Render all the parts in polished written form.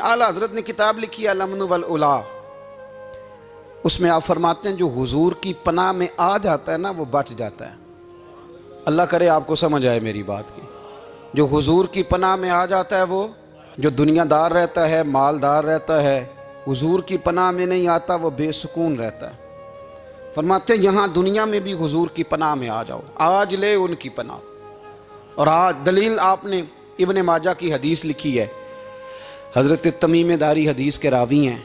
आला हजरत ने किताब लिखी है अल-अम्न वल उला, उसमें आप फरमाते हैं जो हुजूर की पनाह में आ जाता है ना वो बच जाता है। अल्लाह करे आपको समझ आए मेरी बात की। जो हुजूर की पनाह में आ जाता है वो, जो दुनियादार रहता है, मालदार रहता है, हुजूर की पनाह में नहीं आता वो बेसुकून रहता है। फरमाते हैं यहाँ दुनिया में भी हुजूर की पनाह में आ जाओ, आज ले उनकी पनाह। और आज दलील आपने इब्ने माजा की हदीस लिखी है, हज़रत तमीम दारी हदीस के रावी हैं,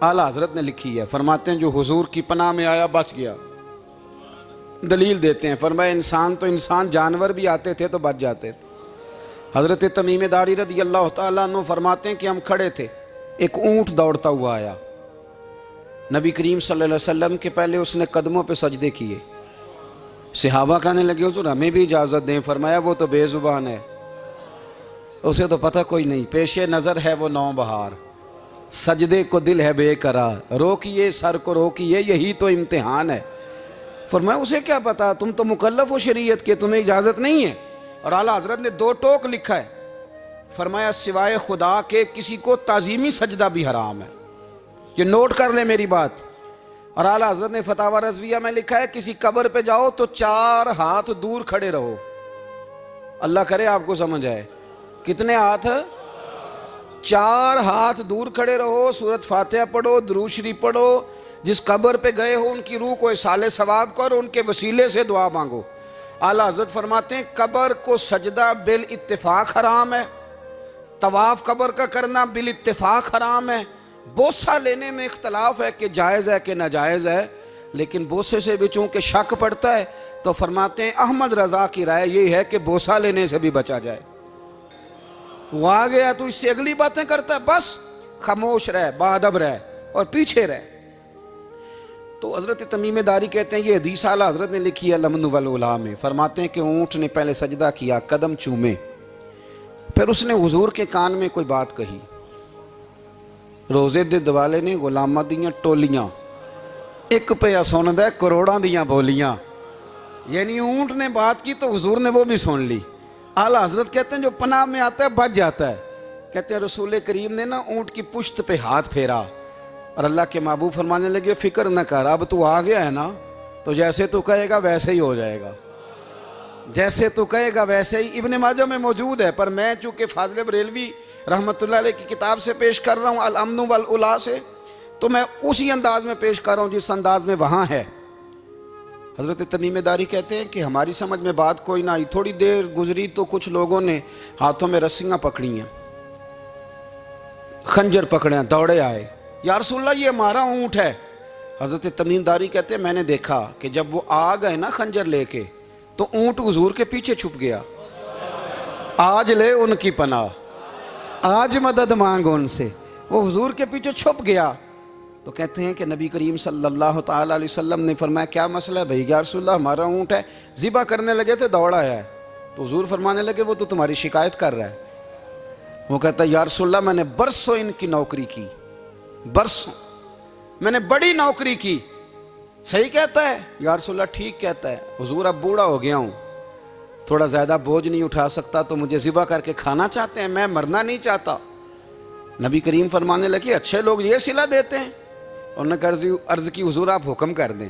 आला हज़रत ने लिखी है। फरमाते हैं जो हुजूर की पनाह में आया बच गया। दलील देते हैं, फरमाया इंसान तो इंसान, जानवर भी आते थे तो बच जाते थे। हज़रत तमीम दारी रज़ी अल्लाह तआला अन्हु फरमाते हैं कि हम खड़े थे, एक ऊँट दौड़ता हुआ आया, नबी करीम सल्लल्लाहु अलैहि वसल्लम के पहले उसने कदमों पे सजदे किए। सहाबा कहने लगे हुजूर हमें भी इजाज़त दें। फरमाया वो तो बेज़ुबान है, उसे तो पता कोई नहीं, पेशे नज़र है वो नौबहार, सजदे को दिल है बेकरार, रोकिए सर को रोकिए यही तो इम्तिहान है। फरमाया उसे क्या पता, तुम तो मुकल्लफ हो शरीयत के, तुम्हें इजाज़त नहीं है। और आला हज़रत ने दो टोक लिखा है, फरमाया सिवाय खुदा के किसी को ताज़ीमी सजदा भी हराम है। ये नोट कर ले मेरी बात। और आला हज़रत ने फतावा रज़विया में लिखा है किसी कब्र पे जाओ तो 4 हाथ दूर खड़े रहो। अल्लाह करे आपको समझ आए, कितने हाथ? 4 हाथ दूर खड़े रहो, सूरत फातिहा पढ़ो, दुरूद शरीफ पढ़ो, जिस कब्र पे गए हो उनकी रूह को इसाले सवाब करो, उनके वसीले से दुआ मांगो। आला हज़रत फरमाते हैं कब्र को सजदा बिल इत्तिफाक हराम है, तवाफ कब्र का करना बिल इत्तिफाक हराम है, बोसा लेने में इख्तलाफ है कि जायज़ है कि नाजायज़ है, लेकिन बोसे से भी चूँकि शक पड़ता है तो फरमाते हैं अहमद रज़ा की राय ये है कि बोसा लेने से भी बचा जाए। वो आ गया तो इससे अगली बातें करता है, बस खामोश रह, बाअदब रह और पीछे रह। तो हज़रत तमीम दारी कहते हैं ये हदीस आला हज़रत ने लिखी है अल-अम्न वल उला में। फरमाते हैं कि ऊँट ने पहले सजदा किया, कदम चूमे, फिर उसने हुजूर के कान में कोई बात कही। रोज़े दे दिवाले ने गुलामां दियां टोलियां, एक पे सुनदा करोड़ां दियां बोलियां। यानी ऊँट ने बात की तो हुजूर ने वो भी सुन ली। आला हज़रत कहते हैं जो पनाह में आता है बच जाता है। कहते हैं रसूल करीम ने ना ऊँट की पुश्त पे हाथ फेरा और अल्लाह के महबूब फरमाने लगे फिक्र न कर, अब तू आ गया है ना तो जैसे तू कहेगा वैसे ही हो जाएगा, जैसे तू कहेगा वैसे ही। इब्ने माजा में मौजूद है, पर मैं चूँकि फाज़िल बरेलवी रहमतुल्लाह अलैह की किताब से पेश कर रहा हूँ अल-अम्न वल उला से, तो मैं उसी अंदाज में पेश कर रहा हूँ जिस अंदाज में वहाँ है। हज़रत तमीम दारी कहते हैं कि हमारी समझ में बात कोई ना आई, थोड़ी देर गुजरी तो कुछ लोगों ने हाथों में रस्सियाँ पकड़ी हैं, खंजर पकड़े हैं, दौड़े आए, या रसूलल्लाह ये हमारा ऊँट है। हज़रत तमीम दारी कहते हैं मैंने देखा कि जब वो आ गए ना खंजर लेके तो ऊँट हुजूर के पीछे छुप गया। आज ले उनकी पनाह, आज मदद मांग उनसे, वो हुजूर के पीछे छुप गया। तो कहते हैं कि नबी करीम सल्लल्लाहु ताला अलैहि वसल्लम ने फरमाया क्या मसला है भाई? या रसूलल्लाह हमारा ऊँट है, ज़िबा करने लगे थे दौड़ा है। तो हुजूर फरमाने लगे वो तो तुम्हारी शिकायत कर रहा है। वो कहता है या रसूलल्लाह मैंने बरसों इनकी नौकरी की, बरसों मैंने बड़ी नौकरी की। सही कहता है या रसूलल्लाह? ठीक कहता है। हुजूर अब बूढ़ा हो गया हूँ, थोड़ा ज़्यादा बोझ नहीं उठा सकता, तो मुझे ज़िबा करके खाना चाहते हैं, मैं मरना नहीं चाहता। नबी करीम फरमाने लगे अच्छे लोग ये सिला देते हैं। उन्होंने अर्ज़ की हुजूर आप हुक्म कर दें,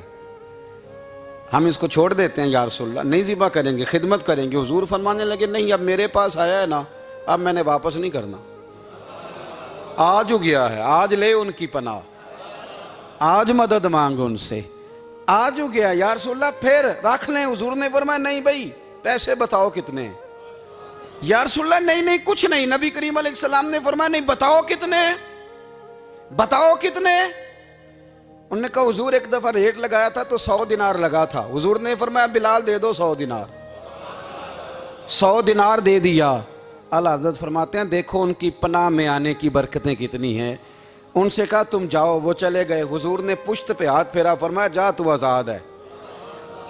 हम इसको छोड़ देते हैं या रसूलल्लाह, नहीं ज़िबा करेंगे, खिदमत करेंगे। हुजूर फरमाने लगे नहीं, अब मेरे पास आया है ना, अब मैंने वापस नहीं करना, आज हो गया है, आज ले उनकी पनाह, आज मदद मांग उनसे, आज हो गया या रसूलल्लाह फिर रख लें। हुजूर ने फरमाया नहीं भाई पैसे बताओ कितने? या रसूलल्लाह नहीं नहीं कुछ नहीं। नबी करीम अलैहिस्सलाम ने फरमाया नहीं बताओ कितने, बताओ कितने? उन्होंने कहा हुजूर एक दफा रेट लगाया था तो 100 दिनार लगा था। हुजूर ने फरमाया बिलाल दे दो 100 दिनार। 100 दिनार दे दिया। आला हज़रत फरमाते हैं देखो उनकी पनाह में आने की बरकतें कितनी हैं। उनसे कहा तुम जाओ, वो चले गए। हुजूर ने पुश्त पे हाथ फेरा, फरमाया जा तू आज़ाद है।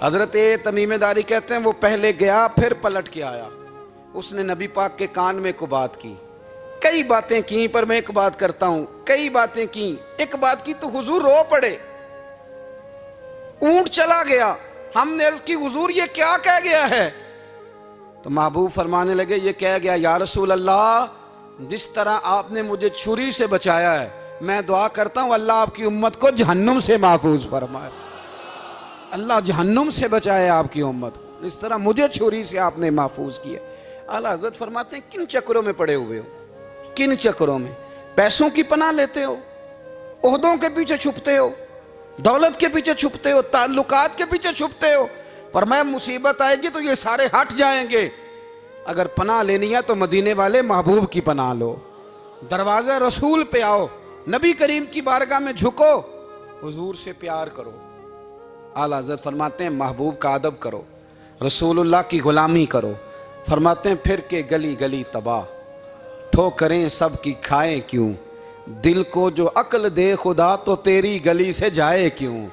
हज़रत तमीम दारी कहते हैं वो पहले गया फिर पलट के आया, उसने नबी पाक के कान में को बात की, कई बातें की, पर मैं एक बात करता हूं, कई बातें की, एक बात की तो हुजूर रो पड़े। ऊंट चला गया, हमने अर्ज़ की हुजूर ये क्या कह गया है? तो महबूब फरमाने लगे ये कह गया या रसूल अल्लाह जिस तरह आपने मुझे छुरी से बचाया है, मैं दुआ करता हूं अल्लाह आपकी उम्मत को जहन्नुम से महफूज फरमाए। अल्लाह जहन्नुम से बचाए आपकी उम्मत को, इस तरह मुझे छुरी से आपने महफूज किया। आला हज़रत फरमाते हैं किन चक्करों में पड़े हुए हो, किन चक्करों में? पैसों की पनाह लेते हो, ओहदों के पीछे छुपते हो, दौलत के पीछे छुपते हो, ताल्लुकात के पीछे छुपते हो। फरमाया मुसीबत आएगी तो ये सारे हट जाएंगे। अगर पनाह लेनी है तो मदीने वाले महबूब की पनाह लो, दरवाज़ा रसूल पे आओ, नबी करीम की बारगाह में झुको, हुजूर से प्यार करो। आला हज़रत फरमाते हैं महबूब का अदब करो, रसूलुल्लाह की गुलामी करो। फरमाते हैं फिर के गली गली तबाह, ठोकरें सब की खाएं क्यों, दिल को जो अक्ल दे खुदा तो तेरी गली से जाए क्यों।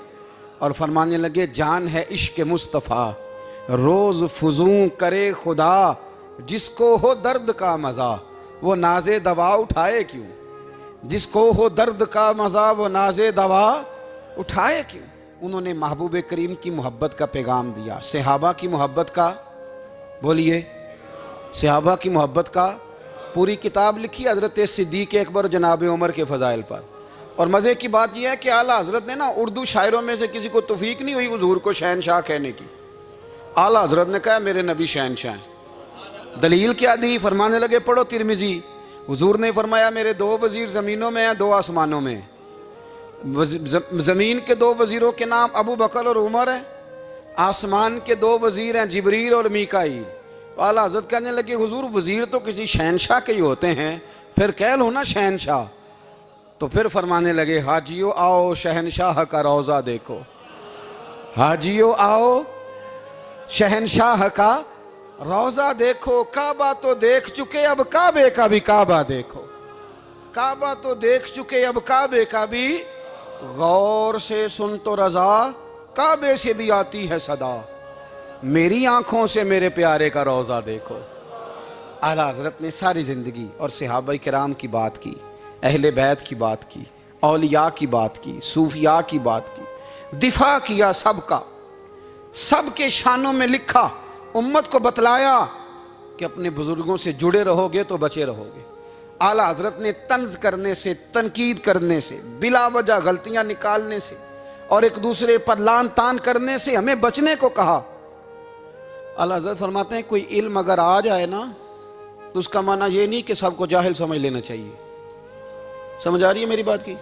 और फरमाने लगे जान है इश्क मुस्तफ़ा, रोज़ फुजूं करे खुदा, जिसको हो दर्द का मज़ा वो नाज़े दवा उठाए क्यों, जिसको हो दर्द का मज़ा वो नाज़े दवा उठाए क्यों। उन्होंने महबूब करीम की मोहब्बत का पैगाम दिया, सहाबा की मोहब्बत का, बोलिए, सहाबा की मोहब्बत का पूरी किताब लिखी हज़रत सिद्दीक़ अकबर जनाब उमर के फ़ज़ाइल पर। और मज़े की बात यह है कि आला हज़रत ने ना उर्दू शायरों में से किसी को तौफीक नहीं हुई हुजूर को शहनशाह कहने की। आला हज़रत ने कहा मेरे नबी शहनशाह हैं। दलील क्या दी? फरमाने लगे पढ़ो तिरमिज़ी, हुजूर ने फरमाया मेरे दो वज़ीर ज़मीनों में हैं, दो आसमानों में। ज़मीन के दो वज़ीरों के नाम अबू बकर और उमर हैं, आसमान के दो वज़ीर हैं जिब्रील और मीकाईल। तो आला हज़रत कहने लगे हुजूर वज़ीर तो किसी शहनशाह के ही होते हैं, फिर कह लो ना शहनशाह। तो फिर फरमाने लगे हाजियो आओ शहनशाह का रोज़ा देखो, हाजियो आओ शहनशाह का रोज़ा देखो। काबा तो देख चुके अब काबे का भी काबा देखो, काबा तो देख चुके अब काबे का भी, गौर से सुन तो रज़ा काबे से भी आती है सदा, मेरी आंखों से मेरे प्यारे का रोज़ा देखो। आला हज़रत ने सारी ज़िंदगी और सहाबा किराम की बात की, अहले बैत की बात की, औलिया की बात की, सूफिया की बात की, दिफा किया सबका, सबके शानों में लिखा, उम्मत को बतलाया कि अपने बुजुर्गों से जुड़े रहोगे तो बचे रहोगे। आला हज़रत ने तंज करने से, तनकीद करने से, बिला वजह गलतियां निकालने से और एक दूसरे पर लान तान करने से हमें बचने को कहा। आला हज़रत फरमाते हैं कोई इल्म अगर आ जाए ना तो उसका माना ये नहीं कि सबको जाहिल समझ लेना चाहिए। समझ आ रही है मेरी बात की?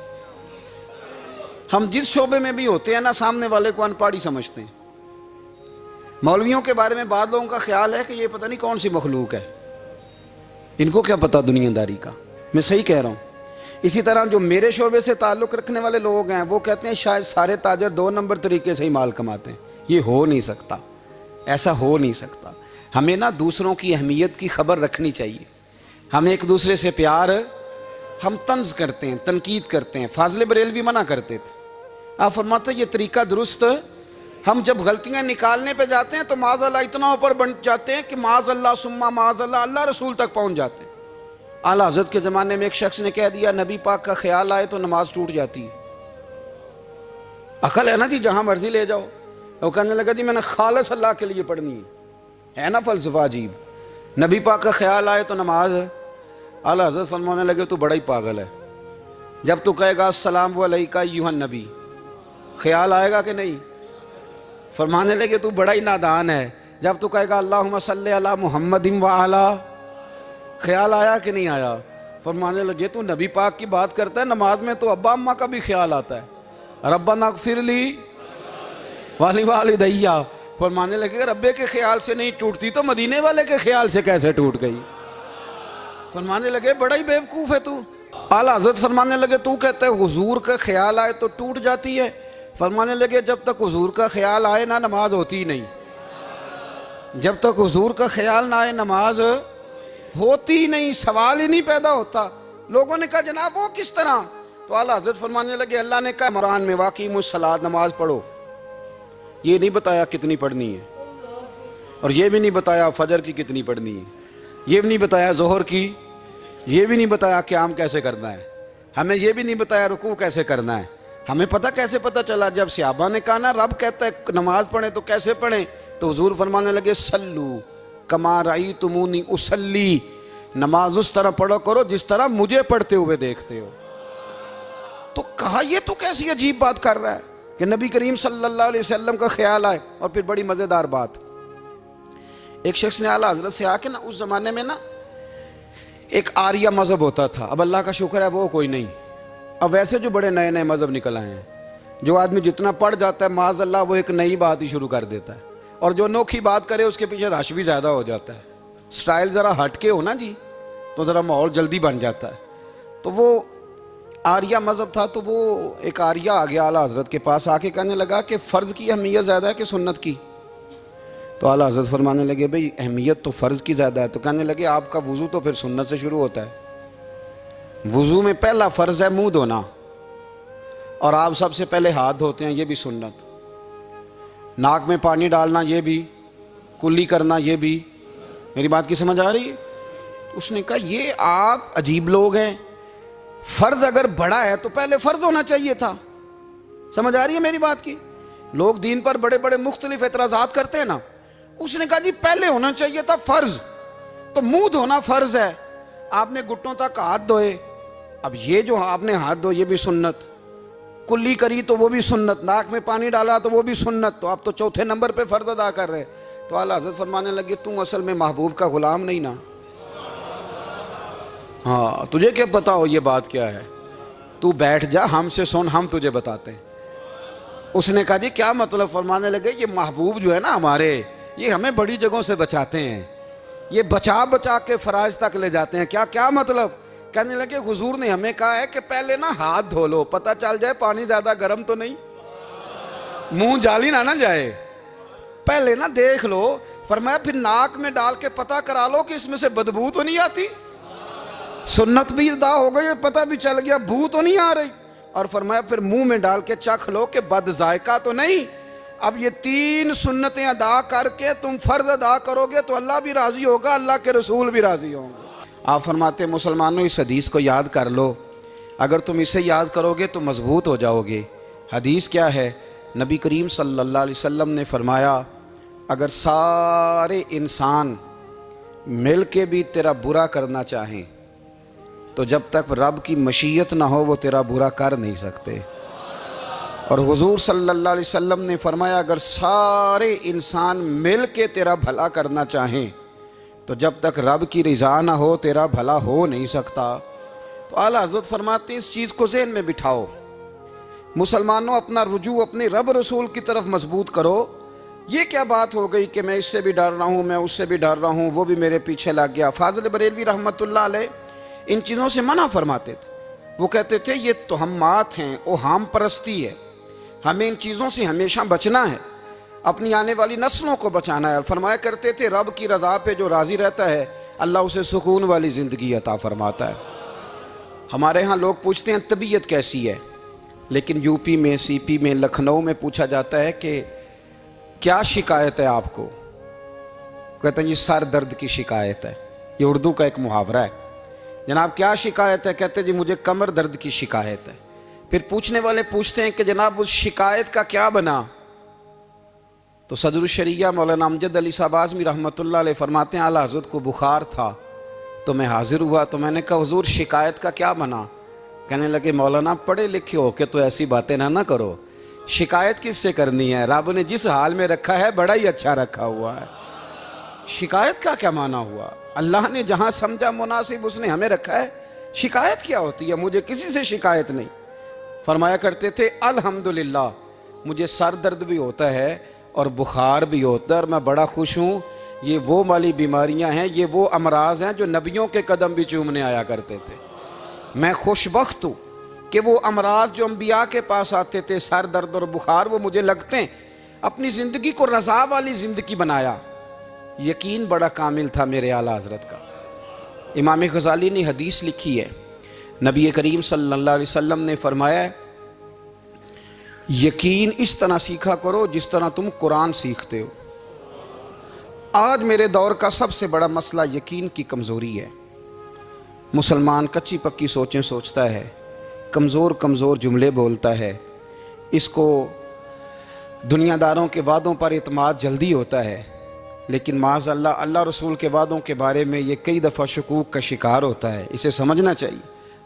हम जिस शोबे में भी होते हैं ना, सामने वाले को अनपढ़ ही समझते हैं। मौलवियों के बारे में बाद लोगों का ख्याल है कि ये पता नहीं कौन सी मखलूक है, इनको क्या पता दुनियादारी का। मैं सही कह रहा हूँ। इसी तरह जो मेरे शोबे से ताल्लुक़ रखने वाले लोग हैं वो कहते हैं शायद सारे ताजर 2 नंबर तरीके से ही माल कमाते हैं। ये हो नहीं सकता, ऐसा हो नहीं सकता। हमें ना दूसरों की अहमियत की खबर रखनी चाहिए। हम एक दूसरे से प्यार, हम तंज करते हैं, तनकीद करते हैं। फाज़िल बरेलवी मना करते थे, आप फरमाते ये तरीका दुरुस्त। हम जब गलतियां निकालने पे जाते हैं तो माज़अल्लाह इतना ऊपर बन जाते हैं कि माज़अल्लाह सुम्मा माज़अल्लाह अल्लाह रसूल तक पहुंच जाते हैं। आला हज़रत के ज़माने में एक शख्स ने कह दिया नबी पाक का ख्याल आए तो नमाज टूट जाती है। अकल है ना जी, जहां मर्जी ले जाओ। वो कहने लगा जी मैंने खालिस अल्लाह के लिए पढ़नी है ना फ़लसफ़ा अजीब। नबी पाक का ख्याल आए तो नमाज। आला हज़रत फरमाने लगे तू बड़ा ही पागल है, जब तू कहेगा अस्सलामु अलैका अय्युहन नबी, ख्याल आएगा कि नहीं? फरमाने लगे तू बड़ा ही नादान है, जब तू कहेगा अल्लाहुम्मा सल्ली अला मुहम्मदिन व अला, ख्याल आया कि नहीं आया? फरमाने लगे तू नबी पाक की बात करता है, नमाज में तो अब्बा अम्मा का भी ख्याल आता है, रब्बना ग़फ़िरली वाली वालिदैया। फरमाने लगे रब्बे के ख्याल से नहीं टूटती तो मदीने वाले के ख्याल से कैसे टूट गई? फरमाने लगे बड़ा ही बेवकूफ़ है तू। आला हज़रत फरमाने लगे तू कहता है हुजूर का ख्याल आए तो टूट जाती है। फरमाने लगे जब तक हुजूर का ख्याल आए ना नमाज होती नहीं, जब तक हुजूर का ख्याल ना आए नमाज होती नहीं, सवाल ही नहीं पैदा होता। लोगों ने कहा जनाब वो किस तरह? तो आला हज़रत फरमाने लगे अल्लाह ने कहा कुरान में वाक़िमुस्सलात, नमाज पढ़ो। ये नहीं बताया कितनी पढ़नी है, और ये भी नहीं बताया फजर की कितनी पढ़नी है, ये भी नहीं बताया जोहर की, ये भी नहीं बताया क़याम कैसे करना है, हमें ये भी नहीं बताया रुकू कैसे करना है। हमें पता कैसे पता चला? जब सहाबा ने कहा ना रब कहता है नमाज पढ़े तो कैसे पढ़ें, तो हुजूर फरमाने लगे सल्लू कमा रअयतुमूनी उसल्ली, नमाज उस तरह पढ़ो करो जिस तरह मुझे पढ़ते हुए देखते हो। तो कहा ये तो कैसी अजीब बात कर रहा है कि नबी करीम सल्लल्लाहु अलैहि वसल्लम का ख्याल आए। और फिर बड़ी मज़ेदार बात, एक शख्स ने आला हज़रत से आके ना, उस ज़माने में ना एक आर्या मज़हब होता था, अब अल्लाह का शुक्र है वो कोई नहीं। अब वैसे जो बड़े नए नए मज़हब निकल आए हैं, जो आदमी जितना पढ़ जाता है माज़अल्लाह वो एक नई बात ही शुरू कर देता है, और जो अनोखी बात करे उसके पीछे रश भी ज़्यादा हो जाता है। स्टाइल ज़रा हटके हो ना जी तो ज़रा माहौल जल्दी बन जाता है। तो वो आर्या मज़हब था, तो वो एक आर्या आ गया आला हज़रत के पास, आके कहने लगा कि फ़र्ज़ की अहमियत ज़्यादा है कि सुन्नत की। तो आला हज़रत फरमाने लगे भाई अहमियत तो फ़र्ज़ की ज़्यादा है। तो कहने लगे आपका वज़ू तो फिर सुन्नत से शुरू होता है। वज़ू में पहला फ़र्ज़ है मुँह धोना, और आप सबसे पहले हाथ धोते हैं, ये भी सुन्नत। नाक में पानी डालना ये भी, कुल्ली करना ये भी। मेरी बात की समझ आ रही है? उसने कहा ये आप अजीब लोग हैं, फ़र्ज़ अगर बड़ा है तो पहले फ़र्ज़ होना चाहिए था। समझ आ रही है मेरी बात की? लोग दीन पर बड़े बड़े मुख्तलिफ एतराज़ात करते हैं ना, उसने कहा जी पहले होना चाहिए था फ़र्ज़। तो मुंह धोना फ़र्ज़ है, आपने घुटनों तक हाथ धोए, अब ये जो आपने हाथ धोए ये भी सुन्नत, कुल्ली करी तो वो भी सुन्नत, नाक में पानी डाला तो वो भी सुन्नत, तो आप तो चौथे नंबर पे फ़र्ज़ अदा कर रहे। तो आला हज़रत फरमाने लगे तुम असल में महबूब का ग़ुलाम नहीं ना। हाँ तुझे क्या पता हो ये बात क्या है, तू बैठ जा हमसे सुन, हम तुझे बताते हैं। उसने कहा जी क्या मतलब? फरमाने लगे ये महबूब जो है ना हमारे, ये हमें बड़ी जगहों से बचाते हैं, ये बचा बचा के फ़राइज़ तक ले जाते हैं। क्या क्या मतलब? कहने लगे हुजूर ने हमें कहा है कि पहले ना हाथ धो लो, पता चल जाए पानी ज़्यादा गर्म तो नहीं, मुंह जाली ना जाए, पहले ना देख लो। फरमाया फिर नाक में डाल के पता करा लो कि इसमें से बदबू तो नहीं आती, सुन्नत भी अदा हो गई, पता भी चल गया बू तो नहीं आ रही। और फरमाया फिर मुंह में डाल के चख लो कि बद जायका तो नहीं। अब ये 3 सुन्नतें अदा करके तुम फ़र्ज़ अदा करोगे तो अल्लाह भी राज़ी होगा, अल्लाह के रसूल भी राज़ी होंगे। आप फरमाते मुसलमानों इस हदीस को याद कर लो, अगर तुम इसे याद करोगे तो मजबूत हो जाओगे। हदीस क्या है? नबी करीम सल्लल्लाहु अलैहि वसल्लम ने फरमाया अगर सारे इंसान मिल के भी तेरा बुरा करना चाहें तो जब तक रब की मशीयत ना हो वो तेरा बुरा कर नहीं सकते। और हुजूर सल्लल्लाहु अलैहि वसल्लम ने फरमाया अगर सारे इंसान मिल के तेरा भला करना चाहें तो जब तक रब की रज़ा ना हो तेरा भला हो नहीं सकता। तो आला हज़रत फरमाते हैं इस चीज़ को ज़हन में बिठाओ, मुसलमानों अपना रुजू अपने रब रसूल की तरफ मजबूत करो। ये क्या बात हो गई कि मैं इससे भी डर रहा हूँ, मैं उससे भी डर रहा हूँ, वो भी मेरे पीछे लग गया। फाज़िल बरेलवी रहमतुल्लाह अलैह इन चीज़ों से मना फरमाते थे। वो कहते थे ये तोहमात हैं, वो हम परस्ती है, हमें इन चीज़ों से हमेशा बचना है, अपनी आने वाली नस्लों को बचाना है। फरमाया करते थे रब की रज़ा पे जो राज़ी रहता है अल्लाह उसे सुकून वाली ज़िंदगी अता फरमाता है। हमारे यहाँ लोग पूछते हैं तबीयत कैसी है, लेकिन यूपी में, सीपी में, लखनऊ में पूछा जाता है कि क्या शिकायत है आपको? कहते हैं ये सर दर्द की शिकायत है। ये उर्दू का एक मुहावरा है। जनाब क्या शिकायत है? कहते हैं जी मुझे कमर दर्द की शिकायत है। फिर पूछने वाले पूछते हैं कि जनाब उस शिकायत का क्या बना? तो सदरुल शरिया मौलाना अमजद अली साहब आज़मी रहमतुल्लाह अलैह फरमाते हैं आला हज़रत को बुखार था तो मैं हाजिर हुआ, तो मैंने कहा हुजूर शिकायत का क्या बना? कहने लगे मौलाना पढ़े लिखे हो के तो ऐसी बातें ना करो, शिकायत किससे करनी है? रब ने जिस हाल में रखा है बड़ा ही अच्छा रखा हुआ है, शिकायत का क्या माना हुआ? अल्लाह ने जहाँ समझा मुनासिब उसने हमें रखा है, शिकायत क्या होती है? मुझे किसी से शिकायत नहीं। फरमाया करते थे अल्हम्दुलिल्लाह मुझे सर दर्द भी होता है और बुखार भी होता है और मैं बड़ा खुश हूँ। ये वो वाली बीमारियाँ हैं, ये वो अमराज हैं जो नबियों के कदम भी चूमने आया करते थे। मैं खुशबख्त हूँ कि वो अमराज जो अम्बिया के पास आते थे, सर दर्द और बुखार, वो मुझे लगते हैं। अपनी ज़िंदगी को रज़ा वाली ज़िंदगी बनाया। यकीन बड़ा कामिल था मेरे आला हज़रत का। इमाम गज़ाली ने हदीस लिखी है, नबी करीम सल्लल्लाहु अलैहि वसल्लम ने फरमाया यकीन इस तरह सीखा करो जिस तरह तुम कुरान सीखते हो। आज मेरे दौर का सबसे बड़ा मसला यकीन की कमज़ोरी है। मुसलमान कच्ची पक्की सोचें सोचता है, कमज़ोर कमज़ोर जुमले बोलता है, इसको दुनियादारों के वादों पर इत्माद जल्दी होता है। लेकिन माज़अल्लाह अल्लाह रसूल के वादों के बारे में ये कई दफ़ा शकूक का शिकार होता है, इसे समझना चाहिए।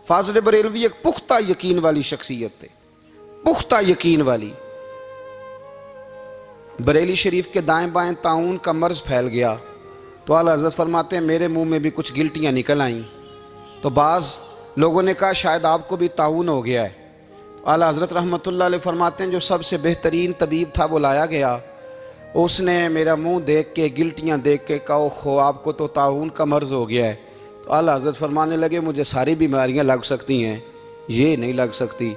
फाज़िल बरेलवी एक पुख्ता यकीन वाली शख्सियत थे, पुख्ता यकीन वाली। बरेली शरीफ के दाएं बाएं ताउन का मर्ज फैल गया तो आला हज़रत फरमाते हैं मेरे मुंह में भी कुछ गिल्टियाँ निकल आईं। तो बाज़ लोगों ने कहा शायद आपको भी ताउन हो गया है। आला हज़रत रहमतुल्लाह अलैह फरमाते हैं जो सबसे बेहतरीन तबीब था वो लाया गया, उसने मेरा मुंह देख के गिल्टियाँ देख के कहा खो आपको तो ताउन का मर्ज़ हो गया है। तो आला हज़रत फरमाने लगे मुझे सारी बीमारियाँ लग सकती हैं, ये नहीं लग सकती।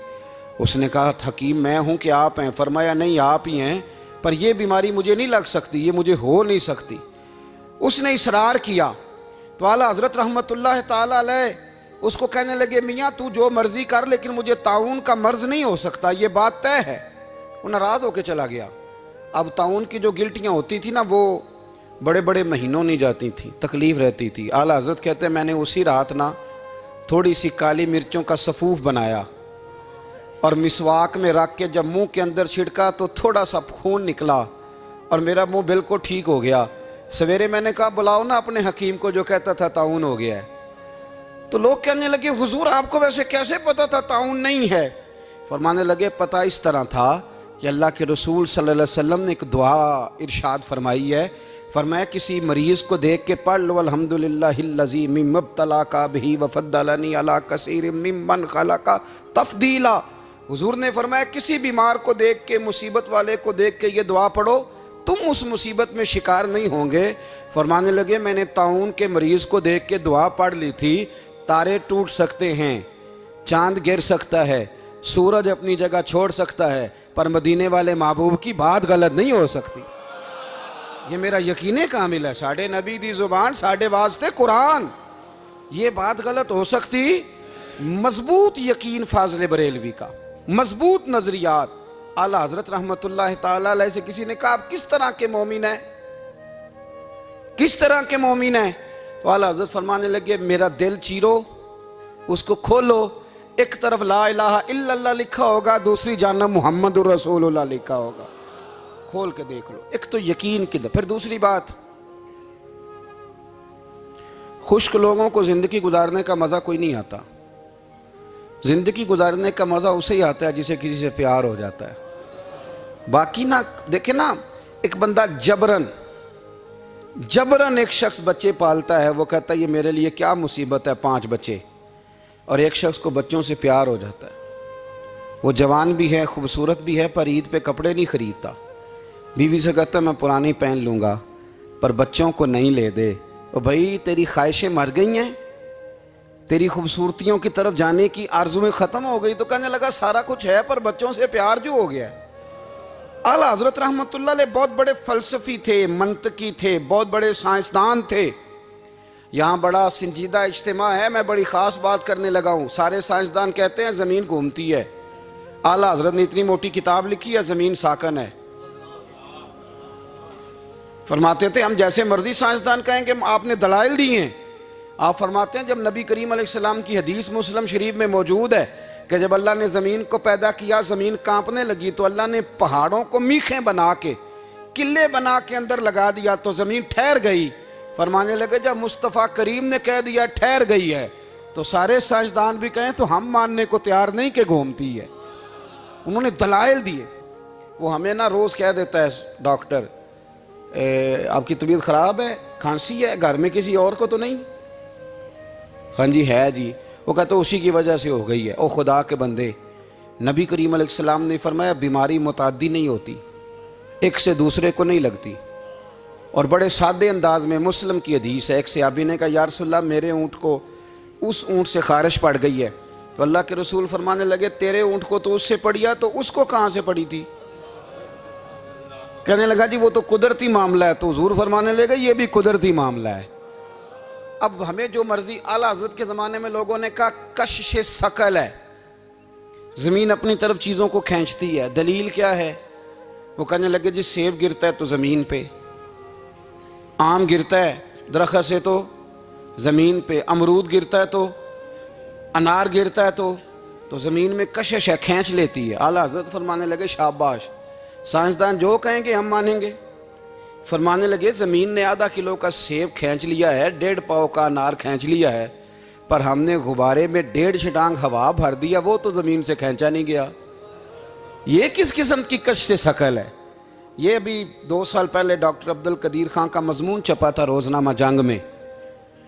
उसने कहा हकीम मैं हूँ कि आप हैं? फरमाया नहीं आप ही हैं, पर यह बीमारी मुझे नहीं लग सकती, ये मुझे हो नहीं सकती। उसने इसरार किया तो आला हज़रत रहमतुल्लाह ताला अलैह उसको कहने लगे मियाँ तू जो मर्जी कर लेकिन मुझे ताउन का मर्ज नहीं हो सकता, ये बात तय है। वो नाराज़ होकर चला गया। अब ताउन की जो गिल्टियाँ होती थी ना वो बड़े बड़े महीनों नहीं जाती थी, तकलीफ़ रहती थी। आला हज़रत कहते हैं मैंने उसी रात ना थोड़ी सी काली मिर्चों का सफ़ूफ बनाया और मिसवाक में रख के जब मुंह के अंदर छिड़का तो थोड़ा सा खून निकला और मेरा मुंह बिल्कुल ठीक हो गया। सवेरे मैंने कहा बुलाओ ना अपने हकीम को जो कहता था ताउन हो गया है। तो लोग कहने लगे हुजूर आपको वैसे कैसे पता था ताउन नहीं है? फरमाने लगे पता इस तरह था कि अल्लाह के रसूल सल्लल्लाहु अलैहि वसल्लम ने एक दुआ इरशाद फरमाई है। फरमाया किसी मरीज़ को देख के पढ़ लो अल्हम्दुलिल्लाहिल्लज़ी मिम्मब्तलाका बिही वफ़द्दलनी अला कसीरिम मिम्मन खलका तफ़दीला। हुजूर ने फरमाया किसी बीमार को देख के, मुसीबत वाले को देख के ये दुआ पढ़ो, तुम उस मुसीबत में शिकार नहीं होंगे। फरमाने लगे मैंने ताउन के मरीज़ को देख के दुआ पढ़ ली थी, तारे टूट सकते हैं, चांद गिर सकता है, सूरज अपनी जगह छोड़ सकता है, पर मदीने वाले महबूब की बात गलत नहीं हो सकती। ये मेरा यकीन कामिल है, साढ़े नबी दी जुबान साढ़े वास्ते कुरान, ये बात गलत हो सकती? मजबूत यकीन फाज़िल बरेलवी का, मजबूत नजरियात। आला हज़रत रहमतुल्लाह ताला अलैह से किसी ने कहा आप किस तरह के मोमिन हैं, किस तरह के मोमिन हैं? तो आला हज़रत फरमाने लगे मेरा दिल चीरो, उसको खोलो, एक तरफ ला इलाहा इल्लल्लाह लिखा होगा, दूसरी जानब मुहम्मदुर रसूलुल्लाह लिखा होगा, खोल के देख लो। एक तो यकीन की। फिर दूसरी बात, खुश्क लोगों को जिंदगी गुजारने का मज़ा कोई नहीं आता। जिंदगी गुजारने का मज़ा उसे ही आता है जिसे किसी से प्यार हो जाता है। बाकी ना देखे ना, एक बंदा जबरन एक शख्स बच्चे पालता है, वो कहता है ये मेरे लिए क्या मुसीबत है 5 बच्चे, और एक शख्स को बच्चों से प्यार हो जाता है। वो जवान भी है, खूबसूरत भी है, पर ईद पे कपड़े नहीं खरीदता, बीवी से कहता है मैं पुरानी पहन लूँगा पर बच्चों को नहीं ले दे। तो भाई तेरी ख्वाहिशें मर गई हैं, तेरी खूबसूरतियों की तरफ जाने की आरज़ुएं ख़त्म हो गई। तो कहने लगा सारा कुछ है पर बच्चों से प्यार जो हो गया है। आला हज़रत रहमतुल्लाह अलैह बहुत बड़े फ़लसफ़ी थे, मंतकी थे, बहुत बड़े साइंसदान थे। यहाँ बड़ा संजीदा इज्तिमा है, मैं बड़ी ख़ास बात करने लगा हूँ। सारे साइंसदान कहते हैं ज़मीन घूमती है, आला हज़रत ने इतनी मोटी किताब लिखी है ज़मीन साकन है। फरमाते थे हम जैसे मर्जी साइंसदान कहेंगे आपने दलाइल दिए हैं। आप फरमाते हैं जब नबी करीम अलैहिस्सलाम की हदीस मुस्लिम शरीफ में मौजूद है कि जब अल्लाह ने ज़मीन को पैदा किया ज़मीन कांपने लगी तो अल्लाह ने पहाड़ों को मीखें बना के, किले बना के अंदर लगा दिया तो ज़मीन ठहर गई। फरमाने लगे जब मुस्तफ़ा करीम ने कह दिया ठहर गई है तो सारे साइंसदान भी कहें तो हम मानने को तैयार नहीं कि घूमती है। उन्होंने दलाइल दिए। वो हमें ना रोज़ कह देता है डॉक्टर आपकी तबीयत ख़राब है, खांसी है, घर में किसी और को तो नहीं? हाँ जी है जी। वो कहते उसी की वजह से हो गई है। ओ खुदा के बंदे, नबी करीम अलैहिस्सलाम ने फरमाया बीमारी मुताद्दी नहीं होती, एक से दूसरे को नहीं लगती। और बड़े सादे अंदाज में मुस्लिम की हदीस है, एक सहाबी ने कहा या रसूलल्लाह मेरे ऊँट को उस ऊँट से खारिश पड़ गई है। तो अल्लाह के रसूल फरमाने लगे तेरे ऊँट को तो उससे पड़ी है, तो उसको कहाँ से पड़ी थी? कहने लगा जी वो तो कुदरती मामला है। तो हुजूर फरमाने लगे ये भी कुदरती मामला है। अब हमें जो मर्जी, आला हज़रत के ज़माने में लोगों ने कहा कशिश सकल है, ज़मीन अपनी तरफ चीज़ों को खींचती है। दलील क्या है? वो कहने लगे जी सेब गिरता है तो ज़मीन पे, आम गिरता है दरख्त से तो ज़मीन पे, अमरूद गिरता है तो, अनार गिरता है तो ज़मीन में कशिश है, खींच लेती है। आला हज़रत फरमाने लगे शाबाश, साइंसदान जो कहेंगे हम मानेंगे। फरमाने लगे ज़मीन ने आधा किलो का सेब खींच लिया है, 1.5 पाव का अनार खींच लिया है, पर हमने गुब्बारे में 1.5 छटांग हवा भर दिया, वो तो ज़मीन से खींचा नहीं गया। ये किस किस्म की कश से शकल है? ये अभी 2 साल पहले डॉक्टर अब्दुल कदीर खान का मजमून छपा था रोज़नामा जंग में।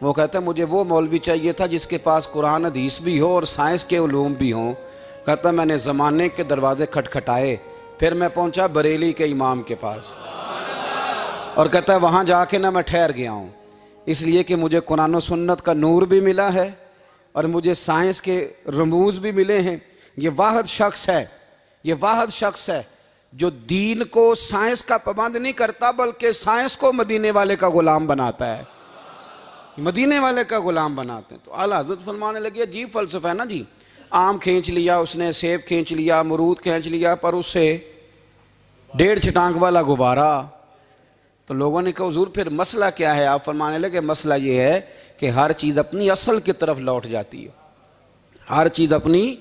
वो कहता है मुझे वो मौलवी चाहिए था जिसके पास कुरान हदीस भी हो और साइंस के उलूम भी हों। कहता मैंने ज़माने के दरवाजे खटखटाए, फिर मैं पहुंचा बरेली के इमाम के पास, और कहता है वहाँ जाके ना मैं ठहर गया हूँ, इसलिए कि मुझे कुरान और सुन्नत का नूर भी मिला है और मुझे साइंस के रमूज़ भी मिले हैं। ये वाहिद शख्स है, ये वाहिद शख्स है जो दीन को साइंस का पाबंद नहीं करता बल्कि साइंस को मदीने वाले का गुलाम बनाता है, मदीने वाले का गुलाम बनाते हैं। तो आला हज़रत फरमाने लगे अजीब फ़लसफ़ा है ना जी, आम खींच लिया उसने, सेब खींच लिया, अमरूद खींच लिया, पर उससे 1.5 छटांग वाला गुब्बारा। तो लोगों ने कहा हुज़ूर फिर मसला क्या है? आप फरमाने लगे मसला ये है कि हर चीज़ अपनी असल की तरफ लौट जाती है, हर चीज़ अपनी,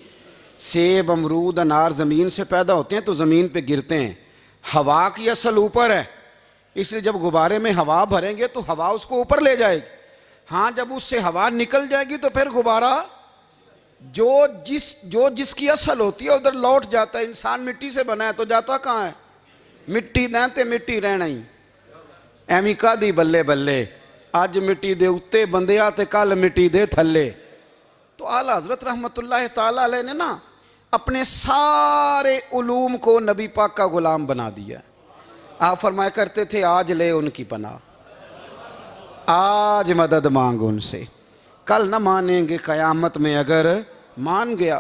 सेब अमरूद अनार ज़मीन से पैदा होते हैं तो ज़मीन पे गिरते हैं, हवा की असल ऊपर है, इसलिए जब गुब्बारे में हवा भरेंगे तो हवा उसको ऊपर ले जाएगी। हाँ, जब उससे हवा निकल जाएगी तो फिर गुब्बारा जो जिसकी असल होती है उधर लौट जाता है। इंसान मिट्टी से बना है तो जाता कहाँ है? मिट्टी ना ते मिट्टी रहना ही एवं कादी बल्ले बल्ले, अज मिट्टी दे उत्ते बंदिया ते कल मिट्टी दे थल्ले। तो आला हज़रत रहमतुल्लाह ताला अलैह ने ना अपने सारे उलूम को नबी पाक का गुलाम बना दिया। आप फरमाया करते थे आज ले उनकी पनाह, आज मदद मांग उनसे, कल न मानेंगे क़यामत में अगर मान गया।